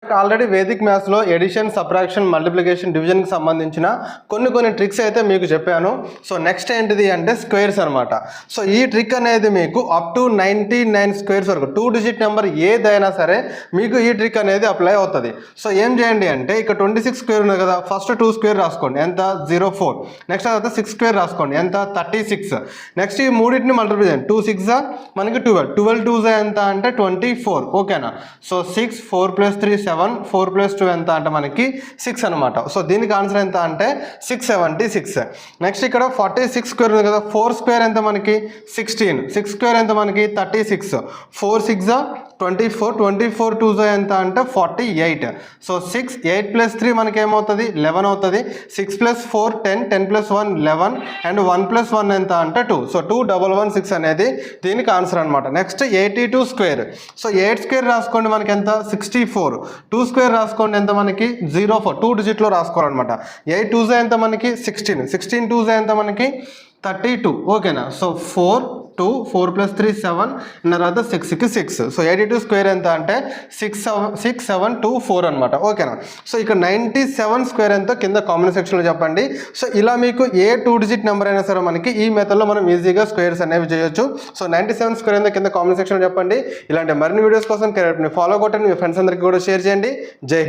Already Vedic మ్యాథ్స్లో edition, subtraction, multiplication, డివిజన్కి సంబంధించిన కొన్ని ట్రిక్స్ అయితే మీకు చెప్పాను. సో నెక్స్ట్ ఏంటిది అంటే స్క్వేర్స్ అనమాట. సో ఈ ట్రిక్ అనేది మీకు అప్ టు 99 స్క్వేర్స్ వరకు 2 డిజిట్ నెంబర్ ఏదైనా సరే మీకు ఈ ట్రిక్ అనేది అప్లై అవుతుంది. సో ఏం చేయండి అంటే ఇక్కడ 26 స్క్వేర్ ఉంది కదా, ఫస్ట్ 2 స్క్వేర్ రాసుకోండి ఎంత 04. నెక్స్ట్ తర్వాత 6 స్క్వేర్ రాసుకోండి ఎంత 36. నెక్స్ట్ ఈ మూడింటిని మల్టిప్లై చేయండి. 2 6 మనకి 12 2 ఎంత అంటే 24. ఓకేనా. సో 6 4 + 3 7 4 + 2 ఎంత అంటే మనకి 6 అనమాట. సో దీనికి ఆన్సర్ ఎంత అంటే 676. నెక్స్ట్ ఇక్కడ 46 స్క్వేర్ ఉంది కదా, 4 స్క్వేర్ ఎంత మనకి 16, 6 స్క్వేర్ ఎంత మనకి 36, 4 6 24, 24 2 ఎంత అంటే 48. సో 6 8 + 3 మనకి ఏమవుతుంది 11 అవుతుంది. 6 + 4 10, 10 + 1 11 అండ్ 1 + 1 ఎంత అంటే 2. సో 2116 అనేది దీనికి ఆన్సర్ అనమాట. Next 82 square. సో 8 స్క్వేర్ రాసుకోండి మనకి ఎంత 64, 2 స్క్వేర్ రాసుకోండి ఎంత మనకి 04, 2 డిజిట్లో రాసుకోవాలన్నమాట. 8 2 ఎంత మనకి 16, 16 2 ఎంత మనకి 32. ఓకేనా. సో 4 2 4 + 3 7 తర్వాత 6కి 6. సో 82 స్క్వేర్ ఎంత అంటే 6724 అనమాట. ఓకేనా. సో ఇక్కడ 97 స్క్వేర్ ఎంతో కింద కామెంట్ సెక్షన్లో చెప్పండి. సో ఇలా మీకు ఏ 2 డిజిట్ నెంబర్ అయినా సరే మనకి ఈ మెథడ్లో మనం ఈజీగా స్క్వేర్స్ అనేవి చేయొచ్చు. సో 97 స్క్వేర్ ఎంతో కింద కామెంట్ సెక్షన్లో చెప్పండి. ఇలాంటి మరిన్ని వీడియోస్ కోసం ఫాలో కొట్టండి, మీ ఫ్రెండ్స్ అందరికీ కూడా షేర్ చేయండి. జై హింద్.